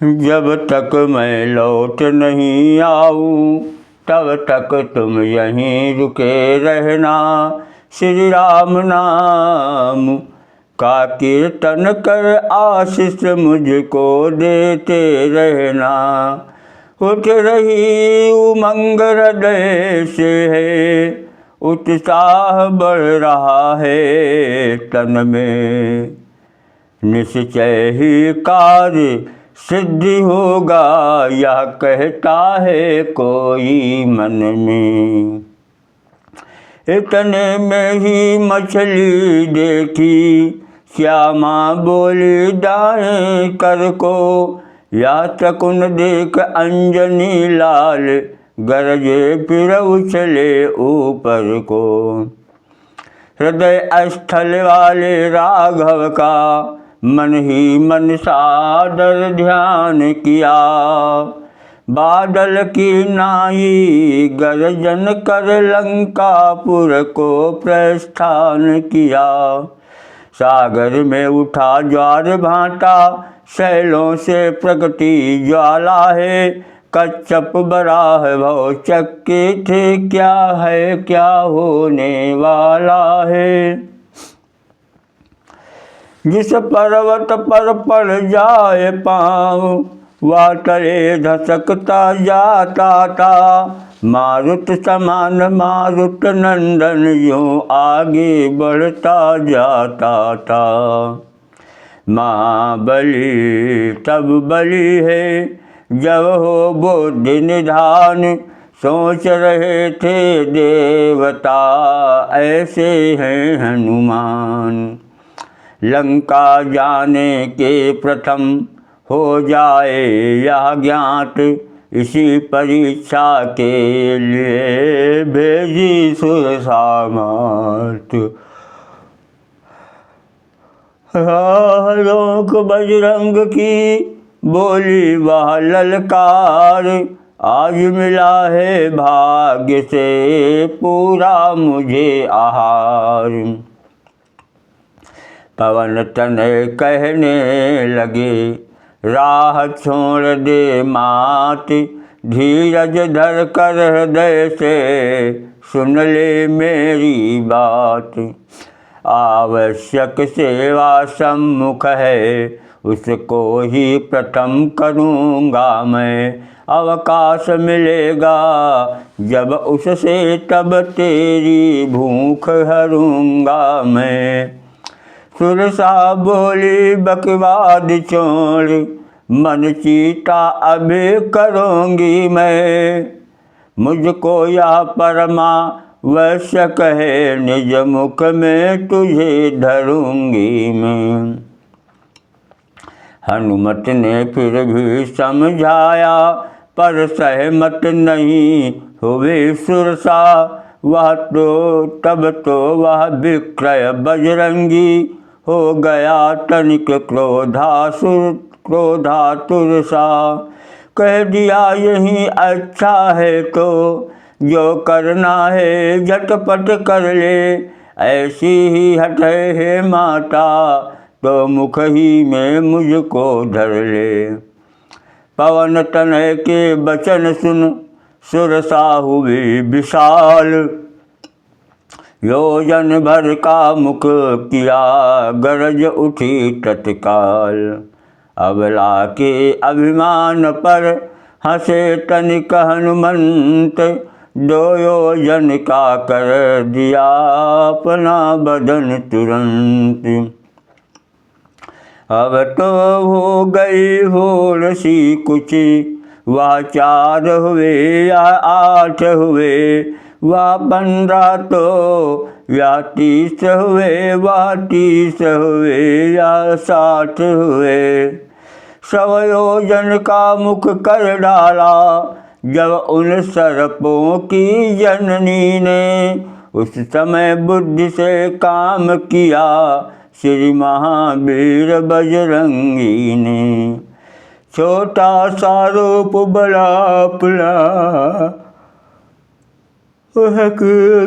जब तक मैं लौट नहीं आऊं तब तक तुम यहीं रुके रहना। श्री राम नाम का कीर्तन कर आशीष मुझको देते रहना। उठ रही उमंग हृदय से है, उत्साह बढ़ रहा है तन में। निश्चय ही कार्य सिद्धि होगा यह कहता है कोई मन में। इतने में ही मछली देखी श्यामा बोली दाएं कर को। या शकुन देख अंजनी लाल गरजे फिर उछले ऊपर को। हृदय स्थल वाले राघव का मन ही मन सादर ध्यान किया। बादल की नाई गर्जन कर लंकापुर को प्रस्थान किया। सागर में उठा ज्वार भाटा शैलों से प्रगति ज्वाला है। कच्छप बराह भव चक्के थे क्या है क्या होने वाला है। जिस पर्वत पर पड़ जाए पाँव वह तले धसकता जाता था। मारुत समान मारुत नंदन यूं आगे बढ़ता जाता था। महाबली तब बली है जब हो बुद्धि निधान। सोच रहे थे देवता ऐसे हैं हनुमान। लंका जाने के प्रथम हो जाए यह ज्ञात। इसी परीक्षा के लिए भेजी सुरसामत। लोक बजरंग की बोली वह ललकार। आज मिला है भाग्य से पूरा मुझे आहार। पवन तनय कहने लगे राह छोड़ दे मात। धीरज धर कर हृदय से सुन ले मेरी बात। आवश्यक सेवा सम्मुख है उसको ही प्रथम करूँगा मैं। अवकाश मिलेगा जब उससे तब तेरी भूख हरूँगा मैं। सुरसा बोली बकवाद छोड़ मन चीता अभी करूँगी मैं। मुझको यह परमा वैश्य कहे निज मुख में तुझे धरूँगी मैं। हनुमत ने फिर भी समझाया पर सहमत नहीं हुई सुरसा। वह तो तब तो वह विक्रय बजरंगी हो गया तनिक क्रोधातुर सा। कह दिया यही अच्छा है तो जो करना है झटपट कर ले। ऐसी ही हट है माता तो मुख ही में मुझको धर ले। पवन तनय के बचन सुन सुरसा हुई विशाल। योजन भर का मुख किया गरज उठी तत्काल। अबला के अभिमान पर हंसे तनिक हनुमंत। 2 योजन का कर दिया अपना बदन तुरंत। अब तो हो गई होड़ सी कुछ वह 4 हुए या 8 हुए। वह 15 तो या 30 हुए। वह 30 हुए या 60 हुए। 100 योजन का मुख कर डाला जब उन सर्पों की जननी ने। उस समय बुद्धि से काम किया श्री महावीर बजरंगी ने। छोटा सा रूप बड़ा अपना वह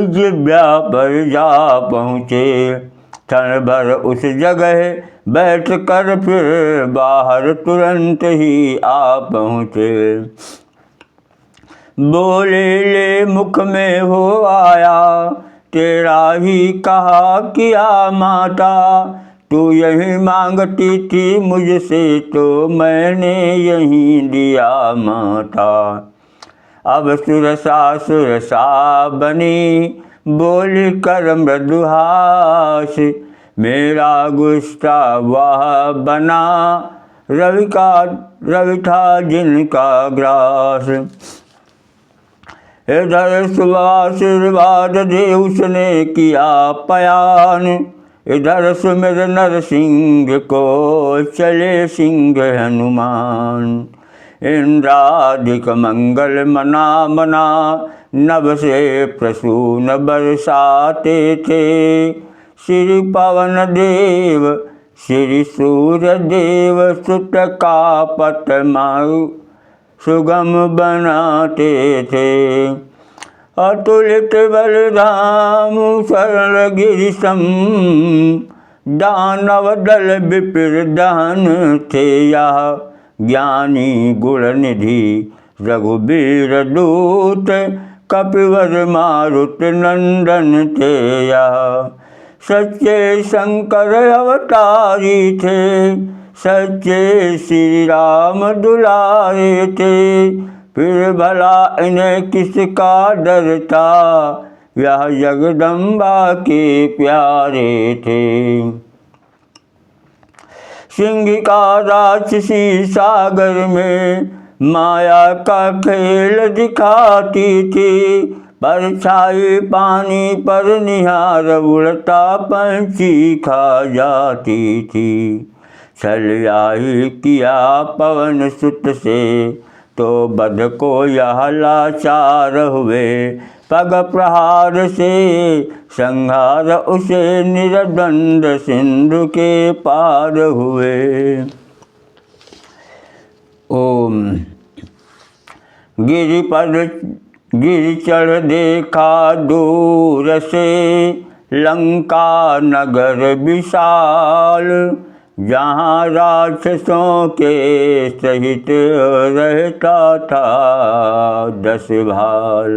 जिब्या पर जा पहुँचे। क्षण भर उस जगह बैठ कर फिर बाहर तुरंत ही आ पहुँचे। बोले ले मुख में हो आया, तेरा ही कहा किया माता। तू यही मांगती थी मुझसे तो मैंने यही दिया माता। अब सुरसा बनी बोली कर मृदुहास, मेरा गुस्सा वह बना रवि था जिनका ग्रास। इधर सुबह आशीर्वाद दे उसने किया पयान, इधर सुमिर नरसिंह को चले सिंह हनुमान। इंद्रादिक मंगल मना नभ से प्रसून बरसाते थे, श्री पवन देव श्री सूर्य देव सुत का पतमायु सुगम बनाते थे। अतुलित बलधाम सरल गिरिशम, दानव दल विपिर दहन थे यह। ज्ञानी गुण निधि रघुबीर दूत, कपिवर मारुत नंदन थे यह। सच्चे शंकर अवतारी थे, सच्चे श्री राम दुलारे थे। फिर भला इन्हें किसका डर था, यह जगदम्बा के प्यारे थे। सिंह का राक्षसी सागर में माया का खेल दिखाती थी। परछाई पानी पर निहार उड़ता पंछी खा जाती थी। छल आई किया पवन सुत से, तो बध को यह लाचार हुए। पग प्रहार से संहार उसे निरदंड सिंधु के पार हुए। ओम। गिरि चढ़ देखा दूर से, लंका नगर विशाल। जहाँ राक्षसों के सहित रहता था 10 भाल।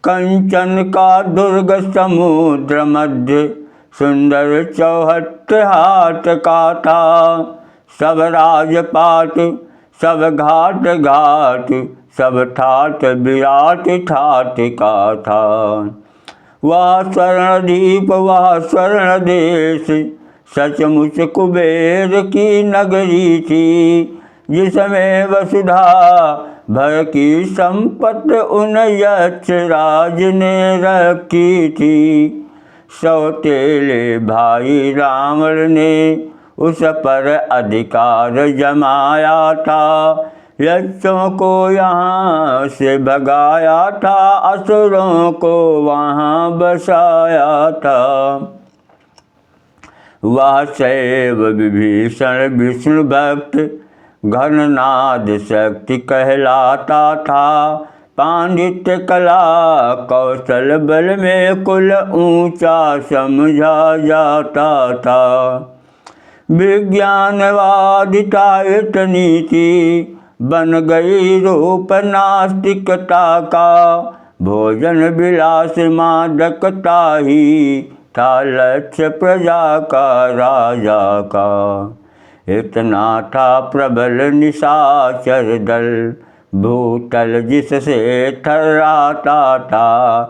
कंचन का दुर्ग समुद्र मध्य, सुंदर चौहट हाट का था। सब राजपाट सब घाट घाट, सब ठाट विराट ठाट का था। वह स्वर्णदीप वह स्वर्ण देश, सचमुच कुबेर की नगरी थी। जिसमें वसुधा भर की संपत्ति उन यक्ष राज ने रखी थी। सौतेले भाई रावण ने उस पर अधिकार जमाया था। यक्षों को यहाँ से भगाया था, असुरों को वहाँ बसाया था। वह शैव विभीषण विष्णु भक्त, घननाद शक्ति कहलाता था। पांडित्य कला कौशल बल में कुल ऊंचा समझा जाता था। विज्ञानवादिता इतनी थी, बन गई रूप नास्तिकता का। भोजन विलास मादकता ही था लक्ष्य प्रजा का राजा का। इतना था प्रबल निशाचर दल, भूतल जिससे थर्राता था।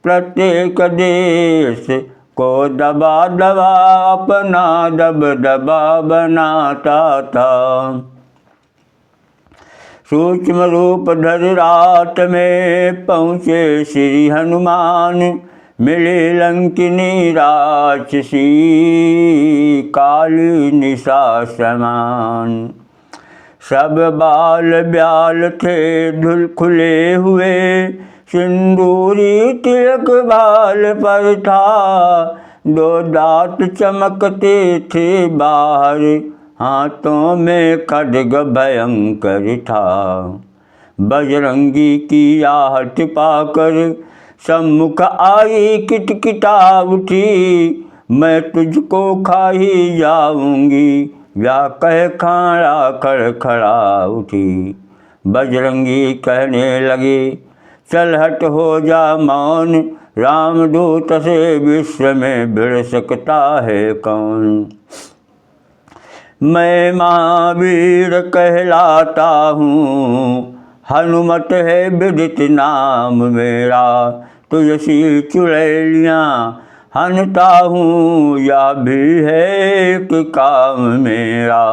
प्रत्येक देश को दबा दबा अपना दबदबा बनाता था। सूक्ष्म रूप धर रात में पहुँचे श्री हनुमान। मिले लंकिनी राक्षसी काली निशा समान। सब बाल ब्याल थे धुल खुले हुए, सिंदूरी तिलक बाल पर था। 2 दांत चमकते थे बाहर, हाथों में खड्ग भयंकर था। बजरंगी की आहट पाकर सम्मुख आई किटकिटा उठी। मैं तुझको खा ही जाऊंगी, या कह खाड़ा खड़खड़ा उठी। बजरंगी कहने लगे, चल हट हो जा मौन, रामदूत से विश्व में भिड़ सकता है कौन। मैं महावीर कहलाता हूँ, हनुमत है विदित नाम मेरा। तुझसी चुड़ैलियाँ हनता हूँ, या भी है एक काम मेरा।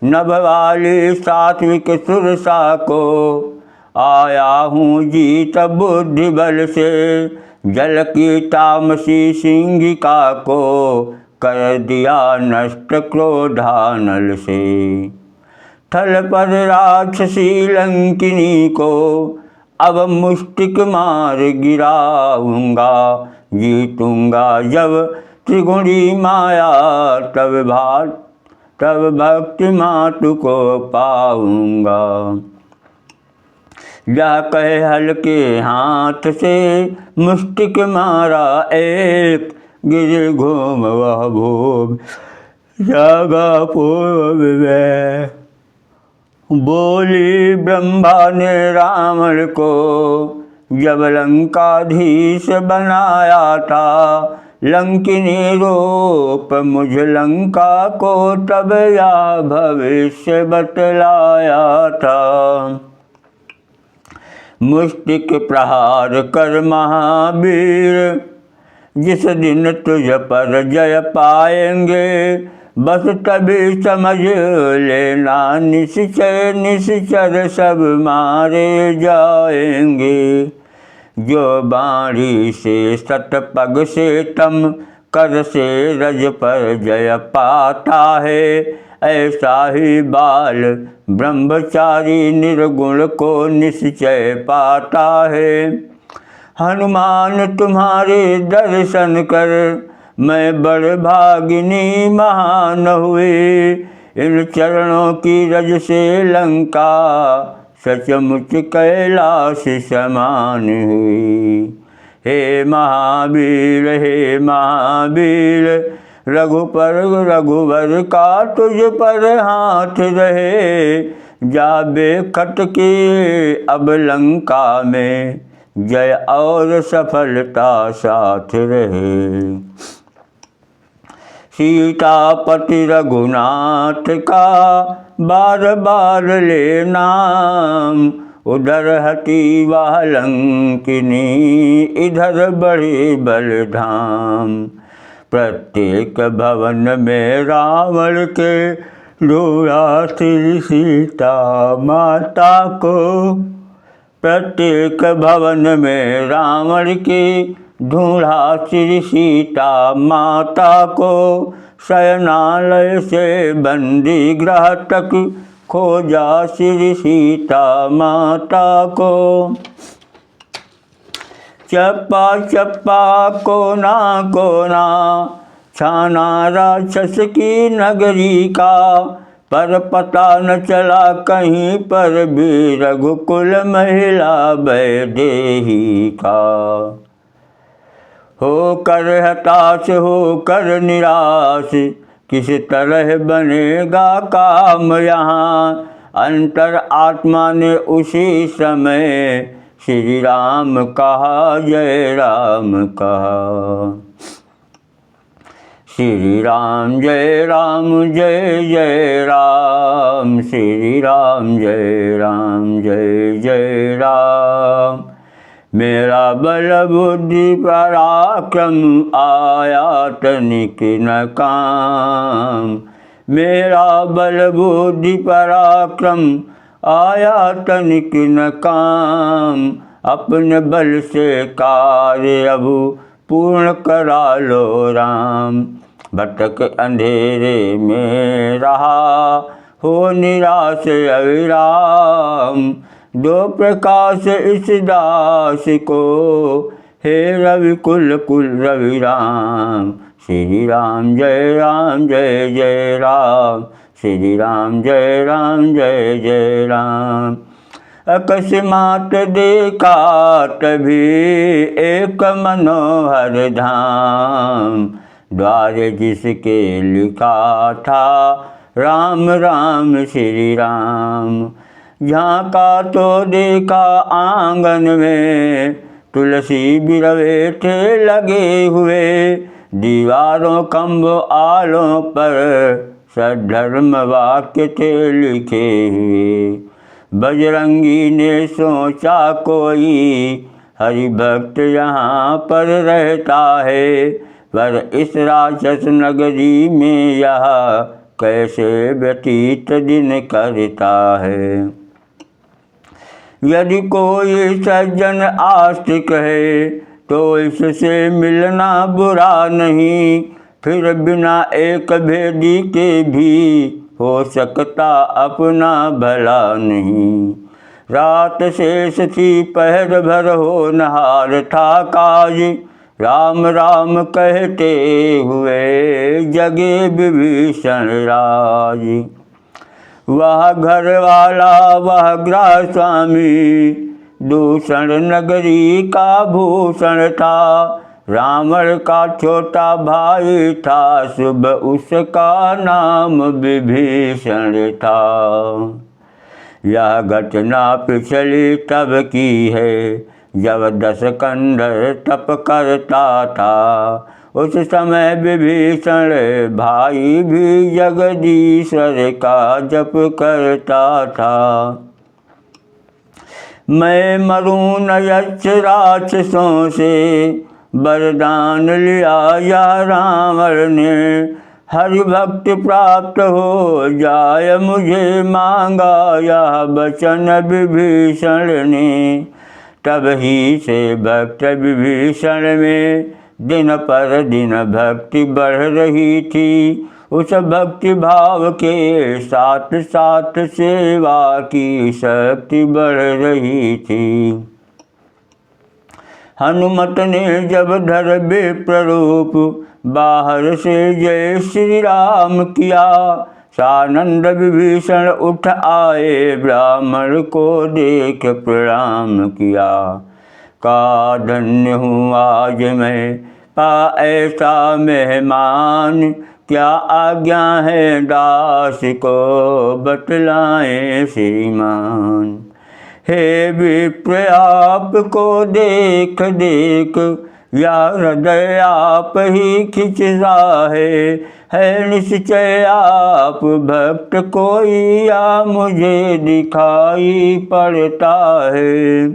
नभ वाली सात्विक सुरसा को आया हूँ जीत बुद्धि बल से। जल की तामसी सिंगिका को कर दिया नष्ट क्रोधानल से। थल पर राक्षसी लंकिनी को अब मुष्टिक मार गिराऊंगा। जीतूंगा जब त्रिगुणी माया, तब भक्ति मातु को पाऊंगा। जा कहे हल्के हाथ से मुष्टिक मारा एक, गिर घूम वह भूम जागा पूर्व में। बोली ब्रह्मा ने रावण को जब लंकाधीश बनाया था। लंकिनी रूप मुझ लंका को तब या भविष्य बतलाया था। मुष्टिक प्रहार कर महावीर, जिस दिन तुझ पर जय पाएंगे। बस तभी समझ लेना निश्चय निश्चर सब मारे जाएंगे। जो बाणी से शतपग से तम कर से रज पर जय पाता है। ऐसा ही बाल ब्रह्मचारी निर्गुण को निश्चय पाता है। हनुमान तुम्हारे दर्शन कर मैं बड़ भागिनी महान हुई। इन चरणों की रज से लंका सचमुच कैलाश समान हुई। हे महावीर हे महावीर, रघुवर का तुझ पर हाथ रहे। जाबे खट के अब लंका में, जय और सफलता साथ रहे। सीतापति रघुनाथ का बार बार ले नाम। उधर हटी वह लंकिनी, इधर बढ़े बलधाम। प्रत्येक भवन में रावण के ढूंढा श्री सीता माता को। प्रत्येक भवन में रावण के ढूंढा श्री सीता माता को। शयनालय से बंदी गृह तक खोजा श्री सीता माता को। चप्पा चप्पा कोना कोना छाना राक्षस की नगरी का। पर पता न चला कहीं पर भी रघुकुल महिला वैदेही का। होकर हताश होकर निराश, किस तरह बनेगा काम यहाँ। अंतर आत्मा ने उसी समय श्री राम कहा जय राम कहा। श्री राम जय राम जय जय राम। श्री राम जय राम जय जय राम। मेरा बल बुद्धि पराक्रम आया तनिक न काम। मेरा बल बुद्धि पराक्रम आया तनिक न काम। अपने बल से कार्य अब पूर्ण करा लो राम। भटक अंधेरे में रहा हो निराश अविराम। दो प्रकाश इस दास को, हे रवि कुल कुल रवि राम। श्री राम जय जय राम। श्री राम जय जय राम। अकस्मात देखा तभी एक मनोहर धाम। द्वारे जिसके लिखा था राम राम श्री राम। झांका तो देखा आंगन में तुलसी बिरवे थे लगे हुए, दीवारों खम्भ आलों पर सद्धर्म वाक्य थे लिखे हुए। बजरंगी ने सोचा कोई हरि भक्त यहाँ पर रहता है, पर इस राक्षस नगरी में यह कैसे व्यतीत दिन करता है। यदि कोई सज्जन आस्तिक है तो इससे मिलना बुरा नहीं, फिर बिना एक भेदी के भी हो सकता अपना भला नहीं। रात शेष थी पहर भर हो नहार था काज, राम राम कहते हुए जगे विभीषण राज। वह घर वाला वह गृह स्वामी दूषण नगरी का भूषण था, रावण का छोटा भाई था शुभ उसका नाम विभीषण था। यह घटना पिछली तब की है जब दशकंधर तप करता था, उस समय विभीषण भाई भी जगदीश्वर का जप करता था। मैं मरूं न यक्ष राक्षसों से वरदान लिया या रावण ने, हरि भक्ति प्राप्त हो जाय मुझे मांगा यह वचन विभीषण ने। तब ही से भक्त विभीषण में दिन पर दिन भक्ति बढ़ रही थी, उस भक्ति भाव के साथ साथ सेवा की शक्ति बढ़ रही थी। हनुमत ने जब धर विप्ररूप बाहर से जय श्री राम किया, सानंद विभीषण उठ आए ब्राह्मण को देख प्रणाम किया। का धन्य हूँ आज मैं पा ऐसा मेहमान, क्या आज्ञा है दास को बतलाएं श्रीमान। हे विप्र आपको देख देख या हृदय आप ही खिंचता है निश्चय आप भक्त कोई या मुझे दिखाई पड़ता है।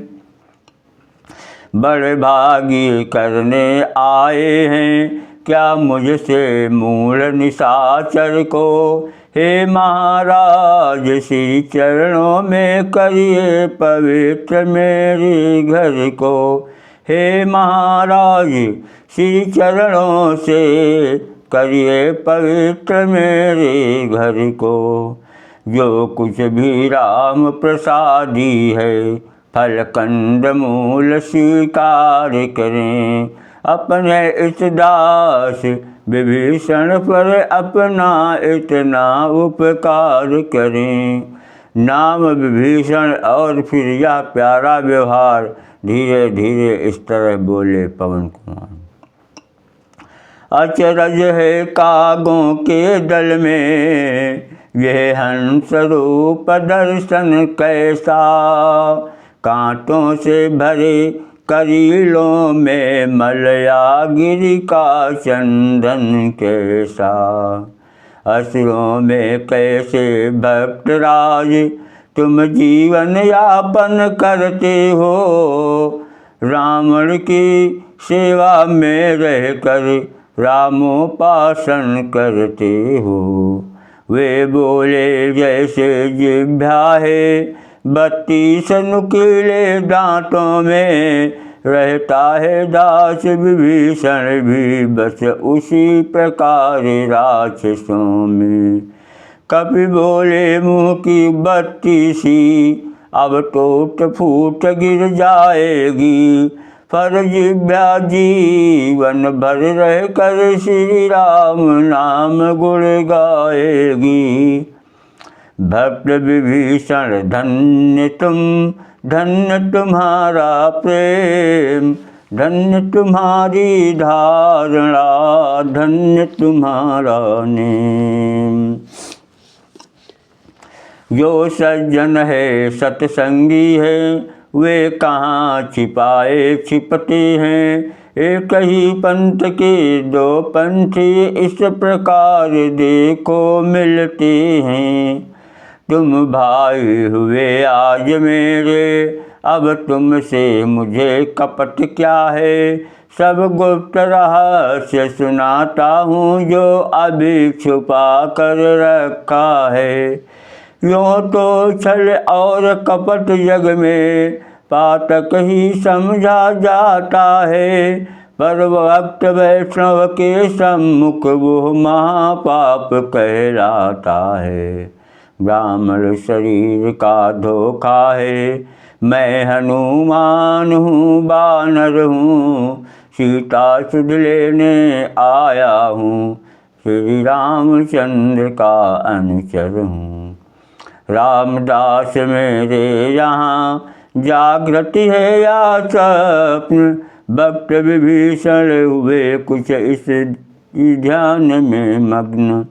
बड़े भागी करने आए हैं क्या मुझसे मूल निशाचर को, हे महाराज श्री चरणों में करिए पवित्र मेरे घर को। हे महाराज श्री चरणों से करिए पवित्र मेरे घर को। जो कुछ भी राम प्रसादी है फल कंद मूल स्वीकार करें, अपने इस दास विभीषण पर अपना इतना उपकार करें। नाम विभीषण और फिर यह प्यारा व्यवहार, धीरे धीरे इस तरह बोले पवन कुमार। अचरज है कागों के दल में यह हंस रूप दर्शन कैसा, कांटों से भरे करीलों में मलयागिरी का चंदन कैसा। असुरों में कैसे भक्तराज तुम जीवन यापन करते हो, रावण की सेवा में रहकर रामोपासन करते हो। वे बोले जैसे जिह्वा है 32 नुकीले दांतों में, रहता है दास विभीषण भी बस उसी प्रकार राक्षसों में। कपि बोले मुँह की बत्ती सी अब टूट फूट गिर जाएगी, पर जिह्वा जीवन भर रह कर श्री राम नाम गुण गाएगी। भक्त विभीषण धन्य तुम, धन्य तुम्हारा प्रेम, धन्य तुम्हारी धारणा, धन्य तुम्हारा नेम। जो सज्जन है सत्संगी है, वे कहाँ छिपाए छिपते हैं। एक ही पंथ के दो पंथी इस प्रकार देखो मिलते हैं। तुम भाई हुए आज मेरे, अब तुमसे मुझे कपट क्या है। सब गुप्त रहस्य सुनाता हूँ, जो अभी छुपा कर रखा है। यूँ तो छल और कपट जग में पातक ही समझा जाता है, पर भक्त वैष्णव के सम्मुख वो महापाप कहलाता है। ब्राह्मण शरीर का धोखा है, मैं हनुमान हूँ बानर हूँ, सीता सुध लेने आया हूँ, श्री रामचंद्र का अनुचर हूँ। रामदास मेरे यहाँ जागृति है या स्वप्न, भक्त विभीषण हुए कुछ इस ध्यान में मग्न।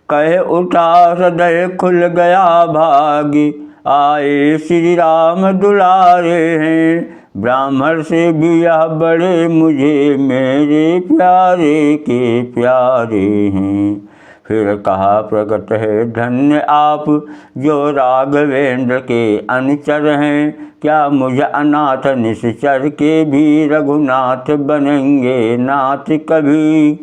कहे उठा हृदय खुल गया भागी, आए श्री राम दुलारे हैं। ब्राह्मण से भी यह बड़े मुझे मेरे प्यारे के प्यारे हैं। फिर कहा प्रगट है धन्य आप, जो राघवेंद्र के अनुचर हैं। क्या मुझ अनाथ निश्चर के भी रघुनाथ बनेंगे नाथ कभी।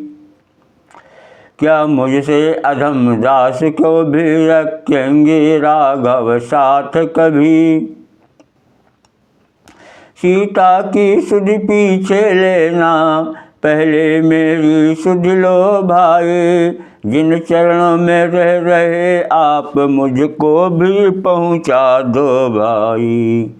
क्या मुझसे अधम दास को भी रखेंगे राघव साथ कभी। सीता की सुध पीछे लेना, पहले मेरी सुध लो भाई। जिन चरणों में रह रहे आप, मुझको भी पहुँचा दो भाई।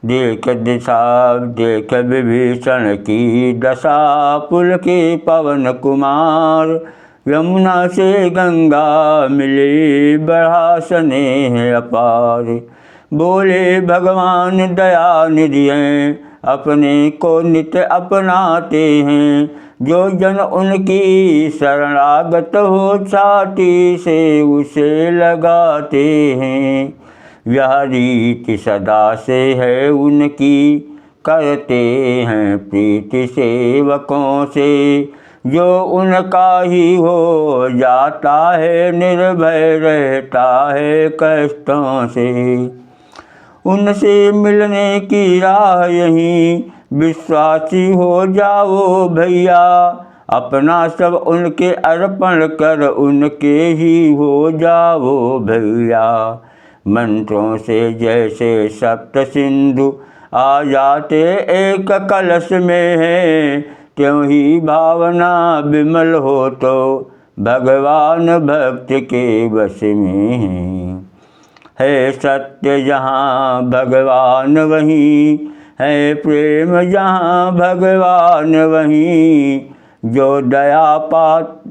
देख दिशा देख विभीषण की दशा, पुल के पवन कुमार। यमुना से गंगा मिले, बढ़ा स्नेह अपार। बोले भगवान दया निधि हैं, अपने को नित्य अपनाते हैं। जो जन उनकी शरणागत हो, छाती से उसे लगाते हैं। यह रीति सदा से है उनकी, करते हैं प्रीति सेवकों से। जो उनका ही हो जाता है, निर्भय रहता है कष्टों से। उनसे मिलने की राह यहीं, विश्वासी हो जाओ भैया। अपना सब उनके अर्पण कर, उनके ही हो जाओ भैया। मंत्रों से जैसे सप्त सिंधु आ जाते एक कलश में है, त्यों ही भावना विमल हो तो भगवान भक्त के वश में है। सत्य जहाँ भगवान वहीं है, प्रेम जहाँ भगवान वहीं। जो दया पात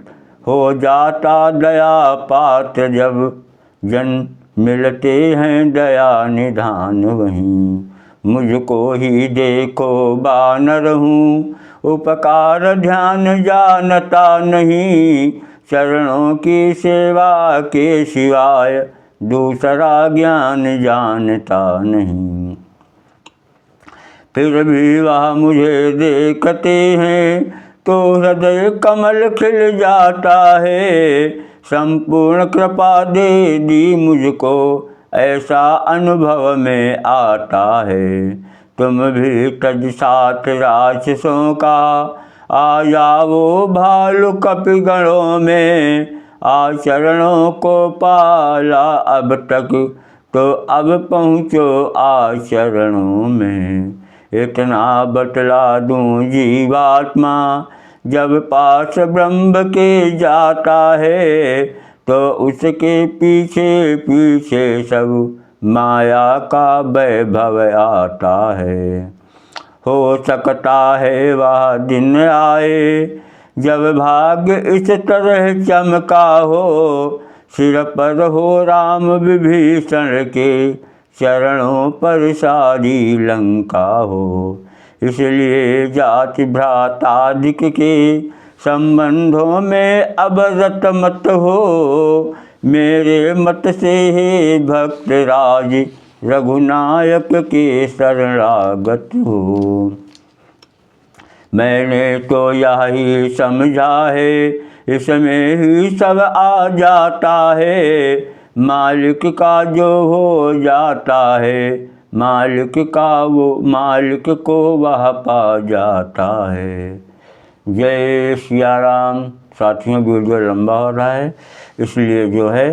हो जाता दया पात्र, जब जन मिलते हैं दया निधान वहीं। मुझको ही देखो बानर हूँ, उपकार ध्यान जानता नहीं। चरणों की सेवा के सिवाय दूसरा ज्ञान जानता नहीं। फिर भी वह मुझे देखते हैं, तो हृदय कमल खिल जाता है। संपूर्ण कृपा दे दी मुझको, ऐसा अनुभव में आता है। तुम भी तज साथ राक्षसों का, आ जाओ भालू कपिगणों में। आचरणों को पाला अब तक, तो अब पहुँचो आचरणों में। इतना बतला दूँ जीवात्मा, जब पास ब्रह्म के जाता है, तो उसके पीछे पीछे सब माया का वैभव आता है। हो सकता है वह दिन आए, जब भाग्य इस तरह चमका हो। सिर पर हो राम विभीषण के, चरणों पर सारी लंका हो। इसलिए जाति भ्रातादिक के संबंधों में अब रत मत हो। मेरे मत से हे भक्त राज रघुनायक के शरणागत हो। मैंने तो यही समझा है इसमें ही सब आ जाता है। मालिक का जो हो जाता है, मालिक का वो मालिक को वह पा जाता है। जय सिया राम। साथियों, वीडियो लंबा हो रहा है, इसलिए जो है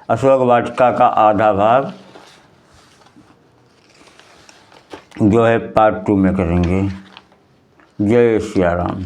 अशोक वाटिका का आधा भाग जो है पार्ट 2 में करेंगे। जय सिया राम।